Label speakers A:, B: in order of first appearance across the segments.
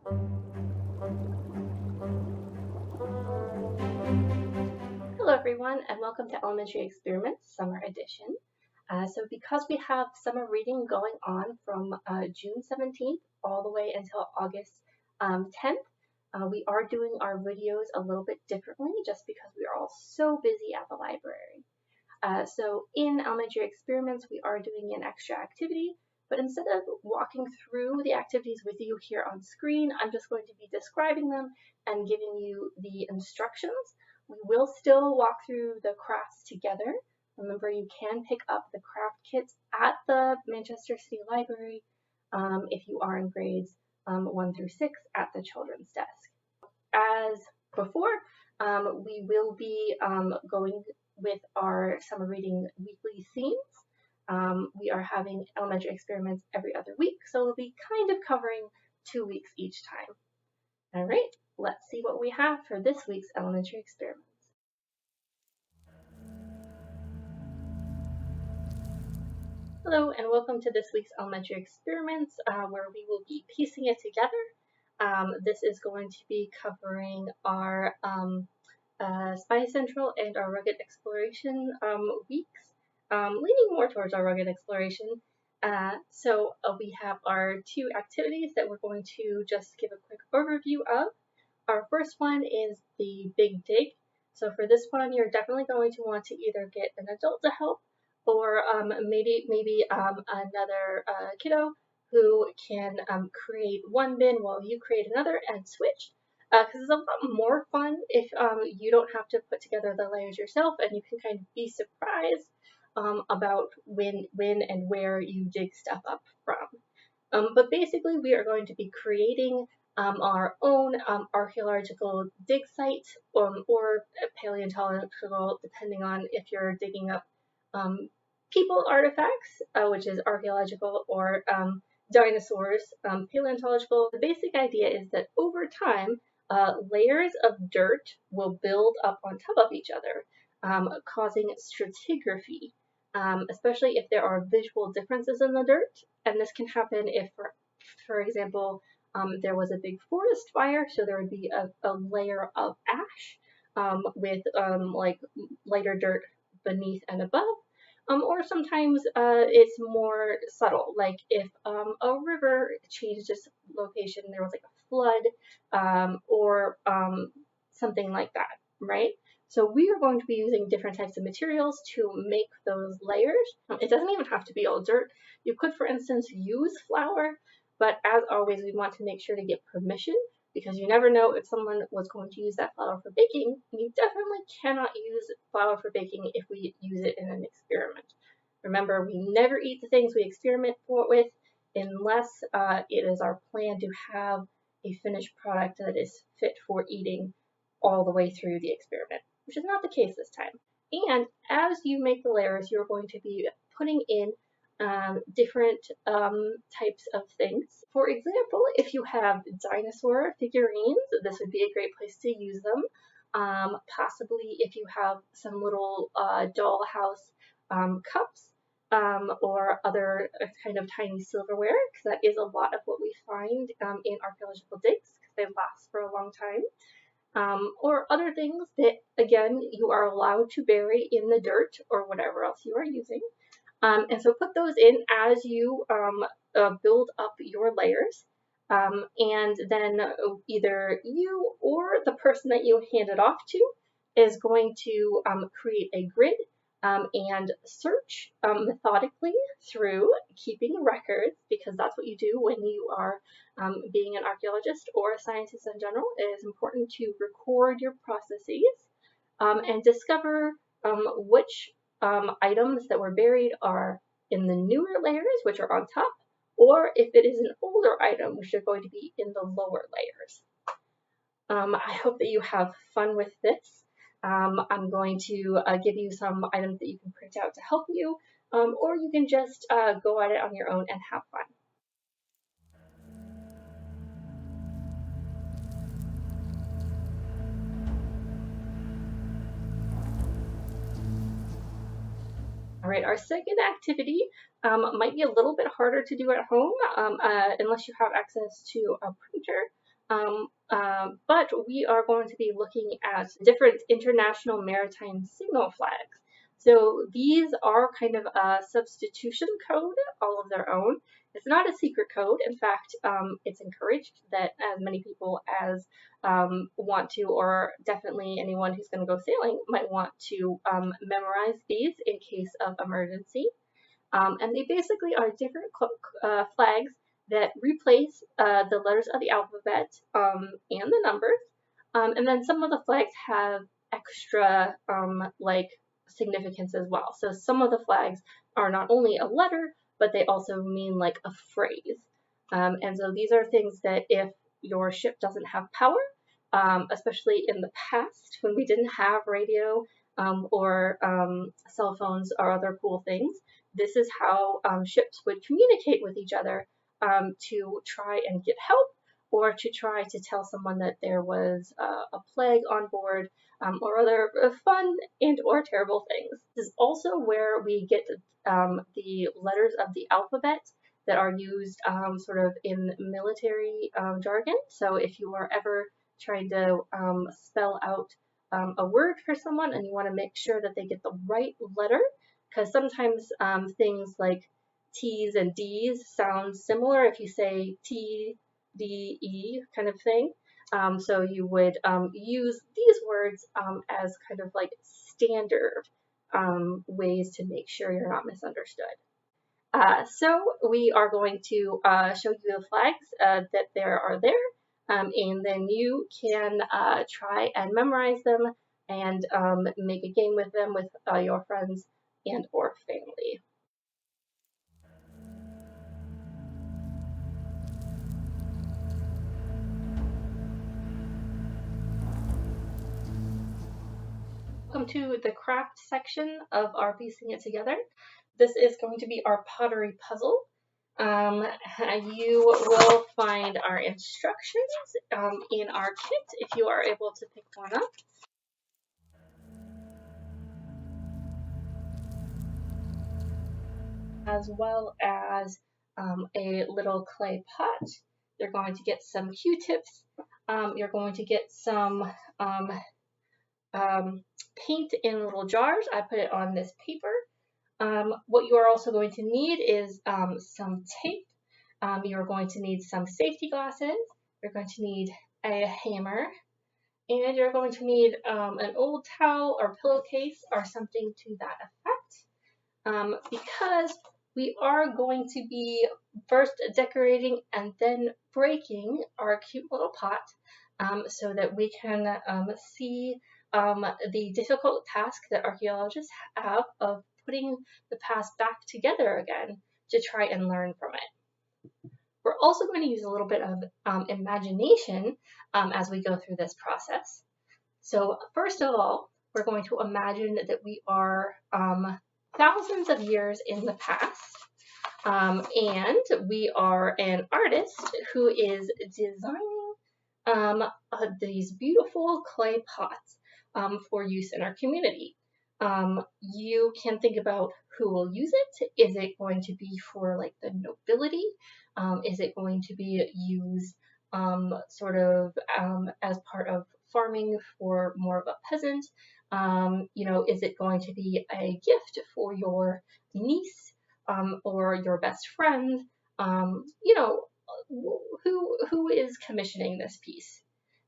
A: Hello everyone and welcome to Elementary Experiments Summer Edition. So because we have summer reading going on from June 17th all the way until August 10th, we are doing our videos a little bit differently just because we are all so busy at the library. So in Elementary Experiments, we are doing an extra activity, but instead of walking through the activities with you here on screen, I'm just going to be describing them and giving you the instructions. We will still walk through the crafts together. Remember, you can pick up the craft kits at the Manchester City Library if you are in grades 1 through 6 at the children's desk. As before, we will be going with our summer reading weekly themes. We are having elementary experiments every other week, so we'll be kind of covering 2 weeks each time. All right, let's see what we have for this week's elementary experiments. Hello and welcome to this week's elementary experiments where we will be piecing it together. This is going to be covering our Spy Central and our Rugged Exploration weeks, leaning more towards our Rugged Exploration. So we have our 2 activities that we're going to just give a quick overview of. Our first one is the Big Dig. So for this one, you're definitely going to want to either get an adult to help or maybe another kiddo who can create one bin while you create another and switch. Because it's a lot more fun if you don't have to put together the layers yourself and you can kind of be surprised about when and where you dig stuff up from. But basically, we are going to be creating our own archaeological dig site or paleontological, depending on if you're digging up people artifacts, which is archaeological, or dinosaurs, paleontological. The basic idea is that over time, layers of dirt will build up on top of each other, causing stratigraphy, especially if there are visual differences in the dirt. And this can happen if, for example, there was a big forest fire, so there would be a layer of ash with like lighter dirt beneath and above. Or sometimes it's more subtle, like if a river changed its location, there was like a flood or something like that, right? So we are going to be using different types of materials to make those layers. It doesn't even have to be all dirt. You could, for instance, use flour, but as always, we want to make sure to get permission because you never know if someone was going to use that flour for baking. You definitely cannot use flour for baking if we use it in an experiment. Remember, we never eat the things we experiment with unless it is our plan to have a finished product that is fit for eating all the way through the experiment, which is not the case this time. And as you make the layers, you're going to be putting in different types of things. For example, if you have dinosaur figurines, this would be a great place to use them. Possibly if you have some little dollhouse cups or other kind of tiny silverware, because that is a lot of what we find in archaeological digs, because they last for a long time. Or other things that, again, you are allowed to bury in the dirt or whatever else you are using. And so put those in as you build up your layers. And then either you or the person that you hand it off to is going to create a grid and search methodically through keeping records, because that's what you do when you are being an archaeologist or a scientist in general. It is important to record your processes and discover which items that were buried are in the newer layers, which are on top, or if it is an older item, which are going to be in the lower layers. I hope that you have fun with this. I'm going to give you some items that you can print out to help you, or you can just go at it on your own and have fun. All right, our second activity might be a little bit harder to do at home unless you have access to a printer. But we are going to be looking at different international maritime signal flags. So these are kind of a substitution code all of their own. It's not a secret code. In fact, it's encouraged that as many people as want to, or definitely anyone who's going to go sailing might want to memorize these in case of emergency. And they basically are different flags that replace the letters of the alphabet and the numbers. And then some of the flags have extra like significance as well. So some of the flags are not only a letter, but they also mean like a phrase. And so these are things that if your ship doesn't have power, especially in the past when we didn't have radio or cell phones or other cool things, this is how ships would communicate with each other to try and get help or to try to tell someone that there was a plague on board or other fun and or terrible things. This is also where we get the letters of the alphabet that are used sort of in military jargon. So if you are ever trying to spell out a word for someone and you want to make sure that they get the right letter, because sometimes things like T's and D's sound similar if you say T, D, E kind of thing. So you would use these words as kind of like standard ways to make sure you're not misunderstood. So we are going to show you the flags that there are there, and then you can try and memorize them and make a game with them with your friends and or family. Welcome to the craft section of our piecing it together. This is going to be our pottery puzzle. You will find our instructions in our kit if you are able to pick one up. As well as a little clay pot. You're going to get some Q-tips. You're going to get some paint in little jars. I put it on this paper. What you are also going to need is some tape. You're going to need some safety glasses. You're going to need a hammer. And you're going to need an old towel or pillowcase or something to that effect. Because we are going to be first decorating and then breaking our cute little pot so that we can see the difficult task that archaeologists have of putting the past back together again to try and learn from it. We're also going to use a little bit of imagination as we go through this process. So first of all, we're going to imagine that we are thousands of years in the past, and we are an artist who is designing these beautiful clay pots for use in our community. You can think about who will use it. Is it going to be for like the nobility? Is it going to be used sort of as part of farming for more of a peasant? Is it going to be a gift for your niece or your best friend? Who is commissioning this piece?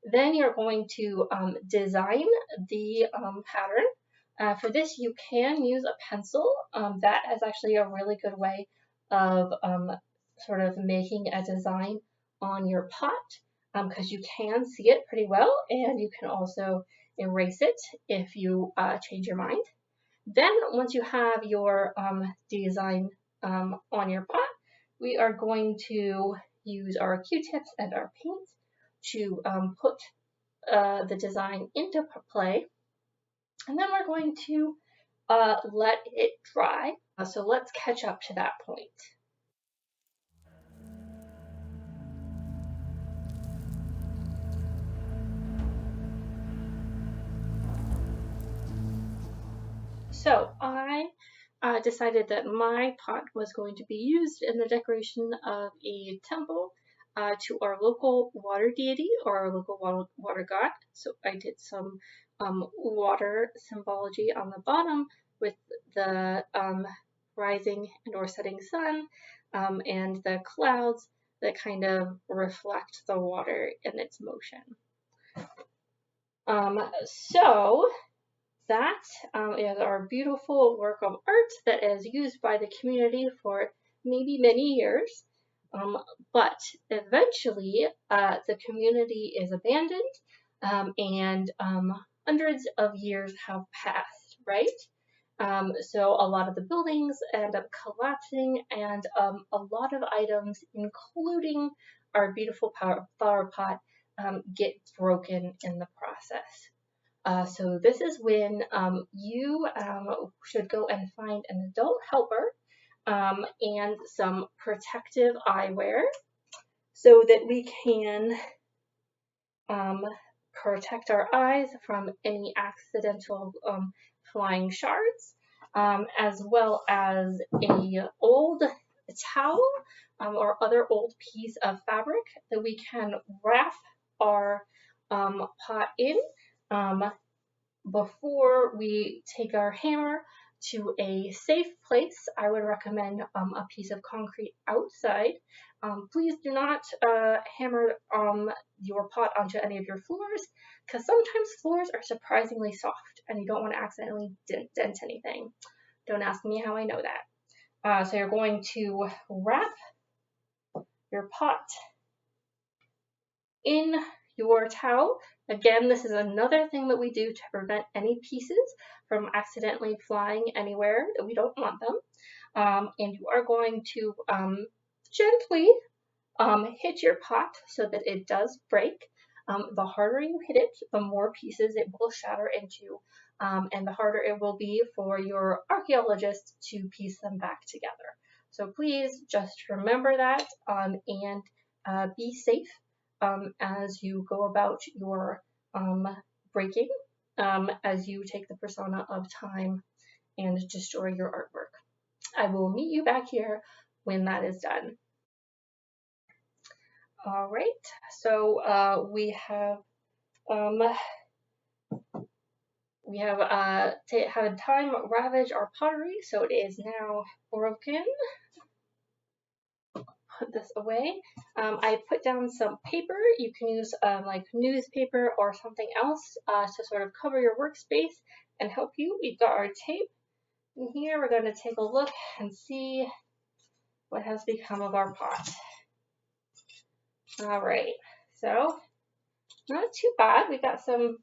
A: Then you're going to design the pattern. For this, you can use a pencil. That is actually a really good way of sort of making a design on your pot because you can see it pretty well, and you can also erase it if you change your mind. Then once you have your design on your pot, we are going to use our Q-tips and our paint to put the design into play. And then we're going to let it dry. So let's catch up to that point. So I decided that my pot was going to be used in the decoration of a temple to our local water deity or our local water god. So I did some water symbology on the bottom with the rising and or setting sun and the clouds that kind of reflect the water in its motion. So that is our beautiful work of art that is used by the community for maybe many years. But eventually, the community is abandoned and hundreds of years have passed, right? So a lot of the buildings end up collapsing and a lot of items, including our beautiful flower pot, get broken in the process. So this is when you should go and find an adult helper and some protective eyewear so that we can protect our eyes from any accidental flying shards, as well as a old towel or other old piece of fabric that we can wrap our pot in before we take our hammer to a safe place. I would recommend a piece of concrete outside. Please do not hammer your pot onto any of your floors, because sometimes floors are surprisingly soft and you don't want to accidentally dent anything. Don't ask me how I know that. So you're going to wrap your pot in your towel. Again, this is another thing that we do to prevent any pieces from accidentally flying anywhere that we don't want them. And you are going to gently hit your pot so that it does break. The harder you hit it, the more pieces it will shatter into, and the harder it will be for your archaeologist to piece them back together. So please just remember that and be safe as you go about your breaking, as you take the persona of time and destroy your artwork. I will meet you back here when that is done. All right, so we have had time ravage our pottery, so it is now broken. Put this away. I put down some paper. You can use like newspaper or something else to sort of cover your workspace and help you. We've got our tape. And here we're going to take a look and see what has become of our pot. All right, so not too bad. We got some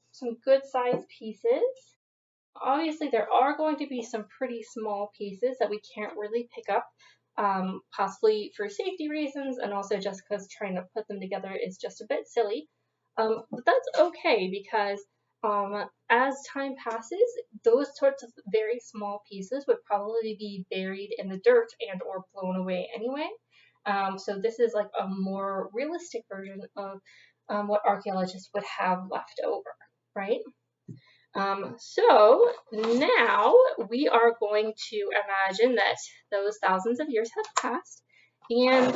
A: good sized pieces. Obviously, there are going to be some pretty small pieces that we can't really pick up, possibly for safety reasons and also just because trying to put them together is just a bit silly. But that's okay because as time passes, those sorts of very small pieces would probably be buried in the dirt and or blown away anyway. So this is like a more realistic version of what archaeologists would have left over, right? So now we are going to imagine that those thousands of years have passed, and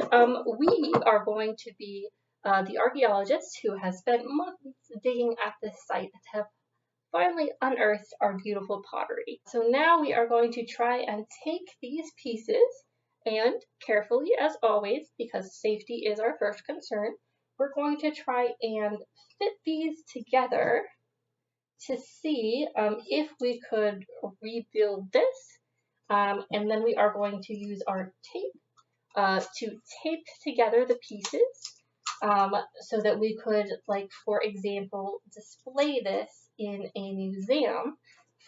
A: we are going to be the archaeologists who has spent months digging at this site that have finally unearthed our beautiful pottery. So now we are going to try and take these pieces and carefully, as always, because safety is our first concern, we're going to try and fit these together to see if we could rebuild this. And then we are going to use our tape to tape together the pieces so that we could, like, for example, display this in a museum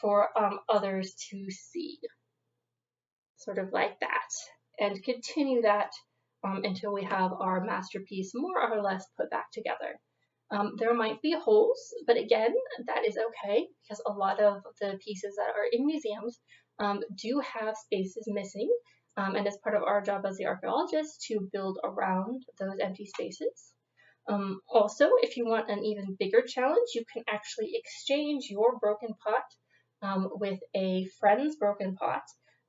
A: for others to see. Sort of like that. And continue that until we have our masterpiece more or less put back together. There might be holes, but again, that is okay because a lot of the pieces that are in museums do have spaces missing, and it's part of our job as the archaeologists to build around those empty spaces. Also, if you want an even bigger challenge, you can actually exchange your broken pot with a friend's broken pot,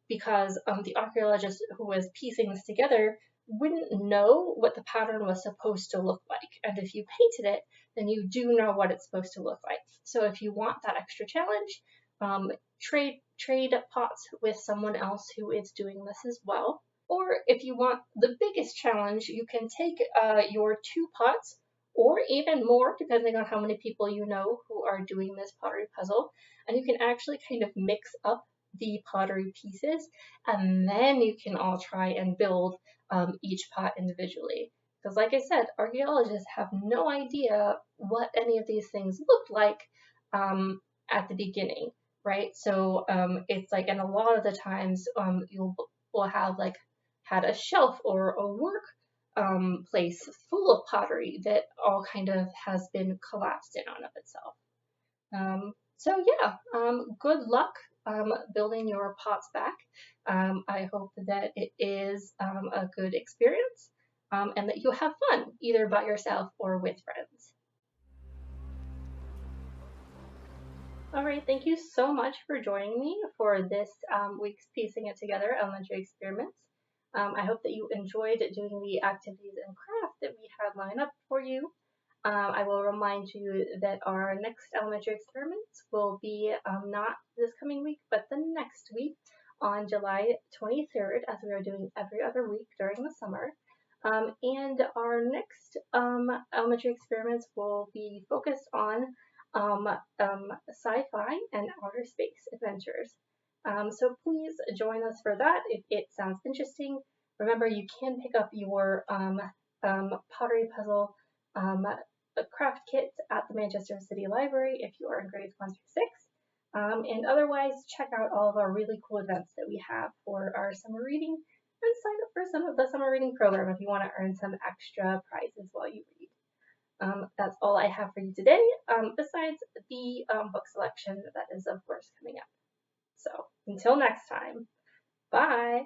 A: because the archaeologist who was piecing this together wouldn't know what the pattern was supposed to look like. And if you painted it, then you do know what it's supposed to look like. So if you want that extra challenge, trade pots with someone else who is doing this as well. Or if you want the biggest challenge, you can take your 2 pots, or even more, depending on how many people you know who are doing this pottery puzzle, and you can actually kind of mix up the pottery pieces, and then you can all try and build each pot individually. Because like I said, archaeologists have no idea what any of these things looked like at the beginning, right? So it's like, and a lot of the times will have like had a shelf or a work place full of pottery that all kind of has been collapsed in on of itself. So yeah, good luck building your pots back. I hope that it is a good experience and that you have fun either by yourself or with friends. All right, thank you so much for joining me for this week's Piecing It Together elementary experiments. I hope that you enjoyed doing the activities and craft that we had lined up for you. I will remind you that our next elementary experiments will be not this coming week, but the next week on July 23rd, as we are doing every other week during the summer. And our next elementary experiments will be focused on sci-fi and outer space adventures. So please join us for that if it sounds interesting. Remember, you can pick up your pottery puzzle craft kits at the Manchester City Library if you are in grades 1 through 6. And otherwise, check out all of our really cool events that we have for our summer reading and sign up for some of the summer reading program if you want to earn some extra prizes while you read. That's all I have for you today, besides the book selection that is, of course, coming up. So until next time, bye!